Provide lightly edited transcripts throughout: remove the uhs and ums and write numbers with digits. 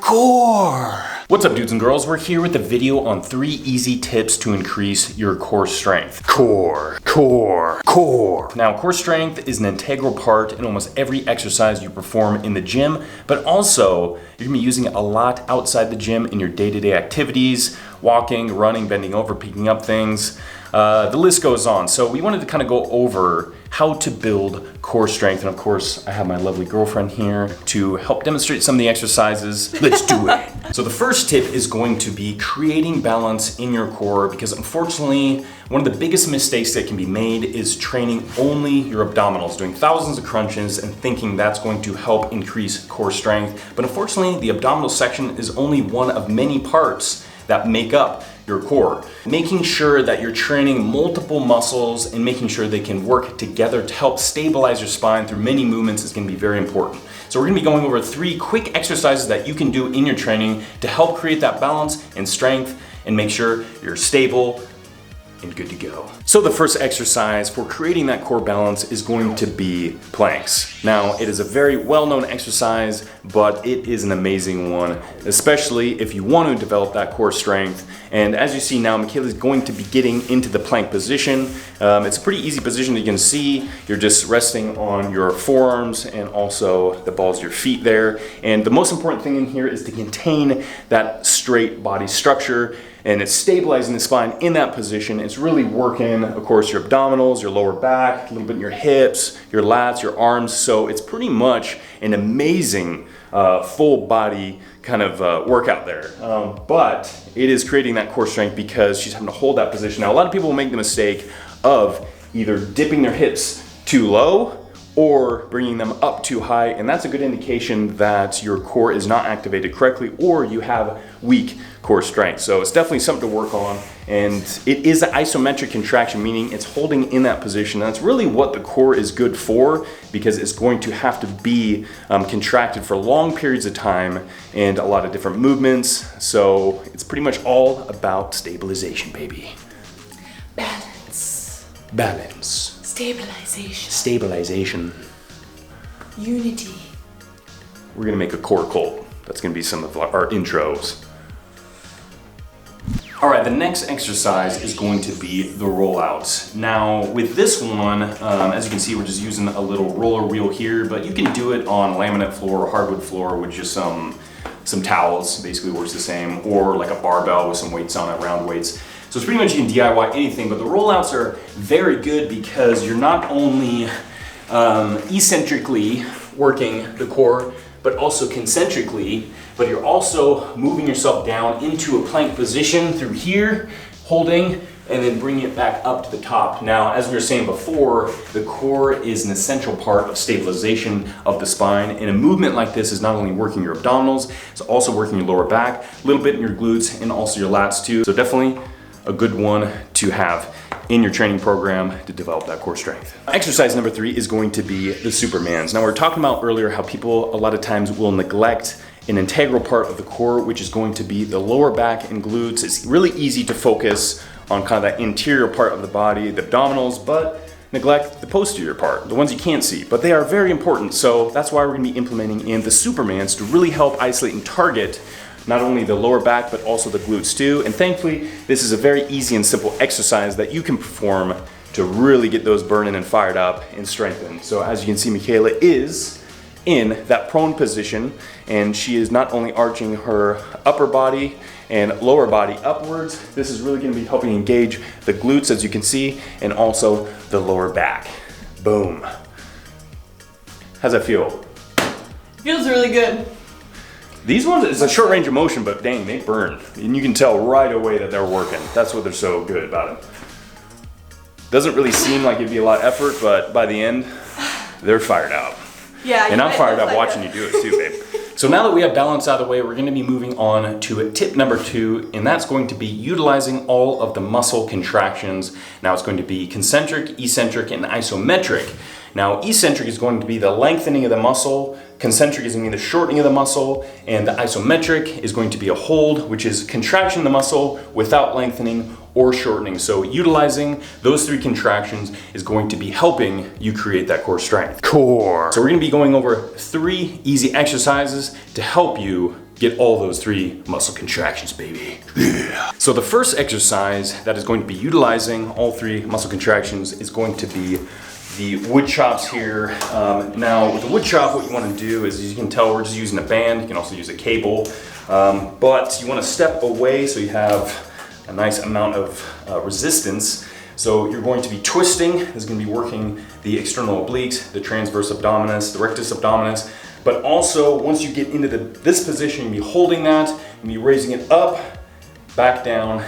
core. What's up, dudes and girls? We're here with a video on 3 easy tips to increase your core strength. Core, core, core. Now, core strength is an integral part in almost every exercise you perform in the gym, but also you're gonna be using it a lot outside the gym in your day-to-day activities, walking, running, bending over, picking up things. The list goes on. So we wanted to kind of go over how to build core strength. And of course, I have my lovely girlfriend here to help demonstrate some of the exercises. Let's do it. So the first tip is going to be creating balance in your core, because unfortunately, one of the biggest mistakes that can be made is training only your abdominals, doing thousands of crunches and thinking that's going to help increase core strength. But unfortunately, the abdominal section is only one of many parts that make up your core. Making sure that you're training multiple muscles and making sure they can work together to help stabilize your spine through many movements is gonna be very important. So we're gonna be going over 3 quick exercises that you can do in your training to help create that balance and strength and make sure you're stable and good to go. So the first exercise for creating that core balance is going to be planks. Now, it is a very well-known exercise, but it is an amazing one, especially if you want to develop that core strength. And as you see now, Michaela's going to be getting into the plank position. It's a pretty easy position. You can see you're just resting on your forearms and also the balls of your feet there. And the most important thing in here is to contain that straight body structure, and it's stabilizing the spine in that position. It's really working, of course, your abdominals, your lower back, a little bit in your hips, your lats, your arms. So it's pretty much an amazing full body kind of workout there. But it is creating that core strength because she's having to hold that position. Now, a lot of people will make the mistake of either dipping their hips too low or bringing them up too high, and that's a good indication that your core is not activated correctly or you have weak core strength. So it's definitely something to work on, and it is an isometric contraction, meaning it's holding in that position. That's really what the core is good for, because it's going to have to be contracted for long periods of time and a lot of different movements. So it's pretty much all about stabilization, baby. Balance. Balance. Stabilization. Stabilization. Unity. We're gonna make a core cult. That's gonna be some of our intros. All right, the next exercise is going to be the rollouts. Now, with this one, as you can see, we're just using a little roller wheel here, but you can do it on laminate floor or hardwood floor with just some towels. Basically works the same, or like a barbell with some weights on it, round weights. So it's pretty much you can DIY anything, but the rollouts are very good because you're not only eccentrically working the core, but also concentrically, but you're also moving yourself down into a plank position through here, holding, and then bringing it back up to the top. Now, as we were saying before, the core is an essential part of stabilization of the spine, and a movement like this is not only working your abdominals, it's also working your lower back, a little bit in your glutes, and also your lats too. So definitely a good one to have in your training program to develop that core strength. Exercise number 3 is going to be the Supermans. Now, we were talking about earlier how people a lot of times will neglect an integral part of the core, which is going to be the lower back and glutes. It's really easy to focus on kind of that interior part of the body, the abdominals, but neglect the posterior part, the ones you can't see, but they are very important. So that's why we're gonna be implementing in the Supermans to really help isolate and target not only the lower back, but also the glutes too. And thankfully, this is a very easy and simple exercise that you can perform to really get those burning and fired up and strengthened. So as you can see, Michaela is in that prone position, and she is not only arching her upper body and lower body upwards. This is really gonna be helping engage the glutes, as you can see, and also the lower back. Boom. How's that feel? Feels really good. These ones, it's a short range of motion, but dang, they burn. And you can tell right away that they're working. That's what they're so good about it. Doesn't really seem like it'd be a lot of effort, but by the end, they're fired out. Yeah, and I'm fired up watching you do it too, babe. So now that we have balance out of the way, we're gonna be moving on to tip number 2, and that's going to be utilizing all of the muscle contractions. Now it's going to be concentric, eccentric, and isometric. Now, eccentric is going to be the lengthening of the muscle, concentric is going to be the shortening of the muscle, and the isometric is going to be a hold, which is contraction of the muscle without lengthening or shortening. So utilizing those 3 contractions is going to be helping you create that core strength. Core. So we're going to be going over 3 easy exercises to help you get all those 3 muscle contractions, baby. Yeah. So the first exercise that is going to be utilizing all 3 muscle contractions is going to be the wood chops here. Now with the wood chop, what you want to do is, as you can tell, we're just using a band. You can also use a cable, but you want to step away so you have a nice amount of resistance. So you're going to be twisting. This is going to be working the external obliques, the transverse abdominis, the rectus abdominis. But also, once you get into this position, you'll be holding that, and be raising it up, back down,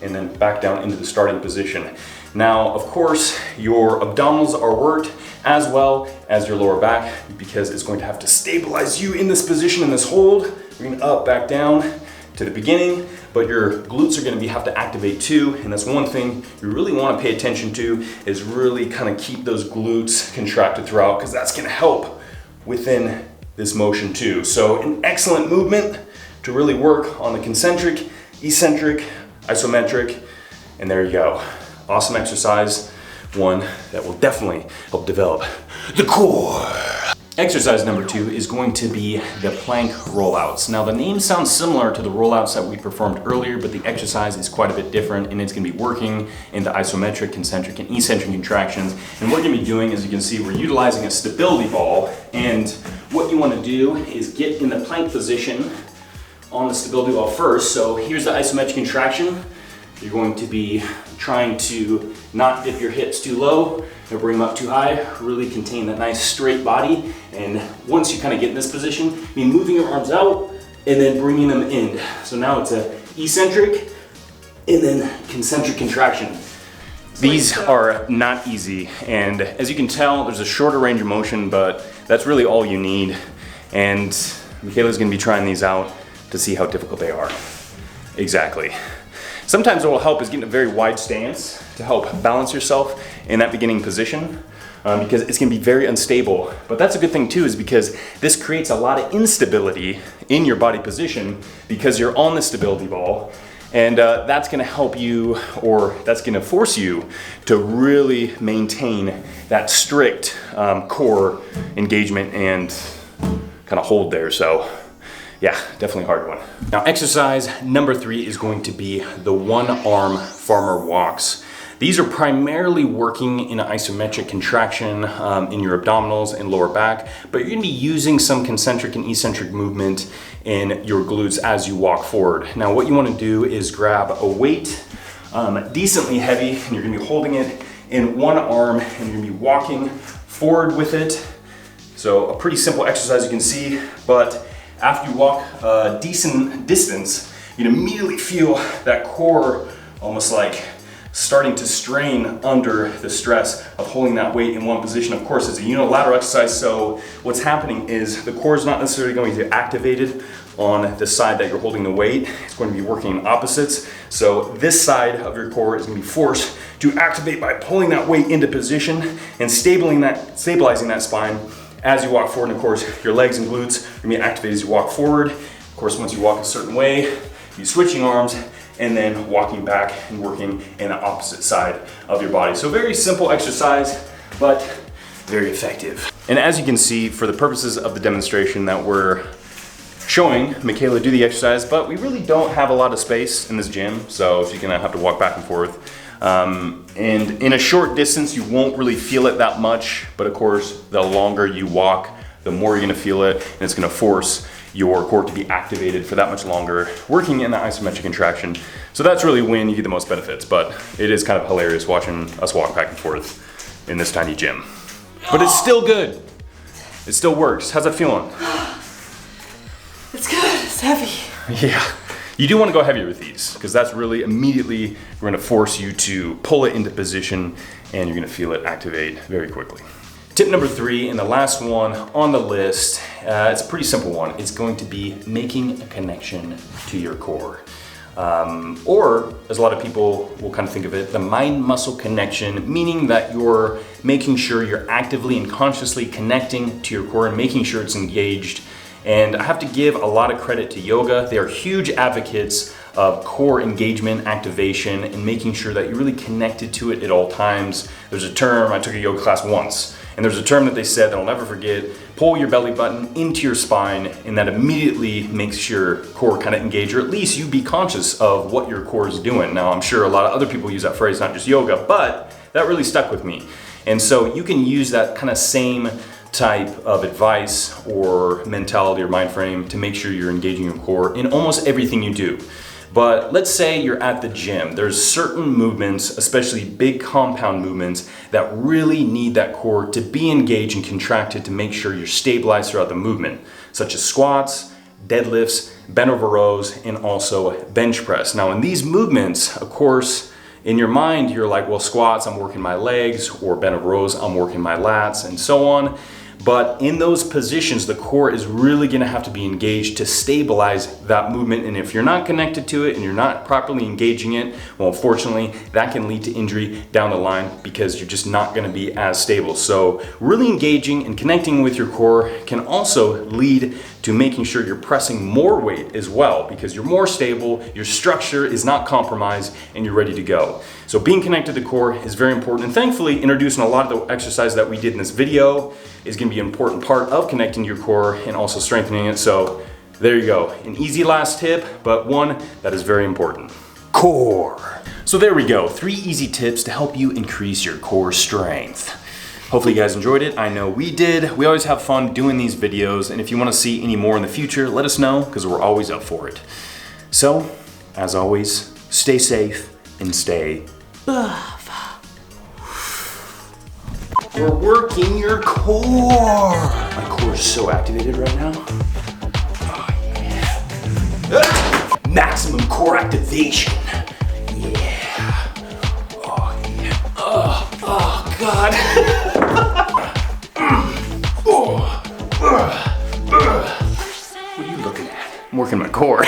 and then back down into the starting position. Now, of course, your abdominals are worked as well as your lower back, because it's going to have to stabilize you in this position, in this hold. Bring it up, back down to the beginning, but your glutes are going to have to activate too. And that's one thing you really want to pay attention to, is really kind of keep those glutes contracted throughout, because that's going to help within this motion too. So an excellent movement to really work on the concentric, eccentric, isometric, and there you go. Awesome exercise, one that will definitely help develop the core. Exercise number 2 is going to be the plank rollouts. Now the name sounds similar to the rollouts that we performed earlier, but the exercise is quite a bit different, and it's going to be working in the isometric, concentric, and eccentric contractions. And what we're going to be doing, as you can see, we're utilizing a stability ball, and what you want to do is get in the plank position on the stability ball first. So here's the isometric contraction. You're going to be trying to not dip your hips too low or bring them up too high. Really contain that nice straight body. And once you kind of get in this position, you're moving your arms out and then bringing them in. So now it's a eccentric and then concentric contraction. These are not easy, and as you can tell, there's a shorter range of motion, but that's really all you need. And Michaela's gonna be trying these out to see how difficult they are. Exactly. Sometimes what will help is getting a very wide stance to help balance yourself in that beginning position, because it's gonna be very unstable. But that's a good thing too, is because this creates a lot of instability in your body position because you're on the stability ball. And that's gonna help you, or that's gonna force you to really maintain that strict core engagement and kind of hold there. So yeah, definitely a hard one. Now exercise number 3 is going to be the OneArm farmer walks. These are primarily working in an isometric contraction in your abdominals and lower back, but you're gonna be using some concentric and eccentric movement in your glutes as you walk forward. Now what you wanna do is grab a weight, decently heavy, and you're gonna be holding it in one arm, and you're gonna be walking forward with it. So a pretty simple exercise, you can see, but after you walk a decent distance, you can immediately feel that core almost like starting to strain under the stress of holding that weight in one position. Of course, it's a unilateral exercise, so what's happening is the core is not necessarily going to be activated on the side that you're holding the weight. It's going to be working in opposites. So this side of your core is going to be forced to activate by pulling that weight into position and stabilizing that spine as you walk forward. And of course, your legs and glutes are going to be activated as you walk forward. Of course, once you walk a certain way, you're switching arms and then walking back and working in the opposite side of your body. So very simple exercise, but very effective. And as you can see, for the purposes of the demonstration that we're showing Michaela do the exercise, but we really don't have a lot of space in this gym, so she's gonna have to walk back and forth. And in a short distance, you won't really feel it that much, but of course, the longer you walk, the more you're gonna feel it, and it's gonna force your core to be activated for that much longer, working in the isometric contraction. So that's really when you get the most benefits, but it is kind of hilarious watching us walk back and forth in this tiny gym. But it's still good. It still works. How's that feeling? It's good, it's heavy. Yeah. You do want to go heavier with these, because that's really immediately going to force you to pull it into position, and you're going to feel it activate very quickly. Tip number 3, and the last one on the list, it's a pretty simple one. It's going to be making a connection to your core. Or, as a lot of people will kind of think of it, the mind-muscle connection, meaning that you're making sure you're actively and consciously connecting to your core and making sure it's engaged. And I have to give a lot of credit to yoga. They are huge advocates of core engagement, activation, and making sure that you're really connected to it at all times. There's a term, I took a yoga class once, and And there's a term that they said that I'll never forget: pull your belly button into your spine, and that immediately makes your core kind of engage, or at least you be conscious of what your core is doing. Now, I'm sure a lot of other people use that phrase, not just yoga, but that really stuck with me. And so you can use that kind of same type of advice or mentality or mind frame to make sure you're engaging your core in almost everything you do. But let's say you're at the gym. There's certain movements, especially big compound movements, that really need that core to be engaged and contracted to make sure you're stabilized throughout the movement, such as squats, deadlifts, bent over rows, and also bench press. Now in these movements, of course, in your mind, you're like, well, squats, I'm working my legs, or bent over rows, I'm working my lats, and so on. But in those positions, the core is really gonna have to be engaged to stabilize that movement. And if you're not connected to it and you're not properly engaging it, well, unfortunately, that can lead to injury down the line because you're just not gonna be as stable. So really engaging and connecting with your core can also lead to making sure you're pressing more weight as well, because you're more stable, your structure is not compromised, and you're ready to go. So being connected to the core is very important, and thankfully introducing a lot of the exercises that we did in this video is gonna be an important part of connecting your core and also strengthening it. So there you go, an easy last tip, but one that is very important. Core. So there we go, 3 easy tips to help you increase your core strength. Hopefully you guys enjoyed it. I know we did. We always have fun doing these videos, and if you want to see any more in the future, let us know, because we're always up for it. So, as always, stay safe and stay buff. We're working your core. My core is so activated right now. Oh yeah. Maximum core activation. Yeah. Oh yeah. Oh God. What are you looking at? I'm working my core.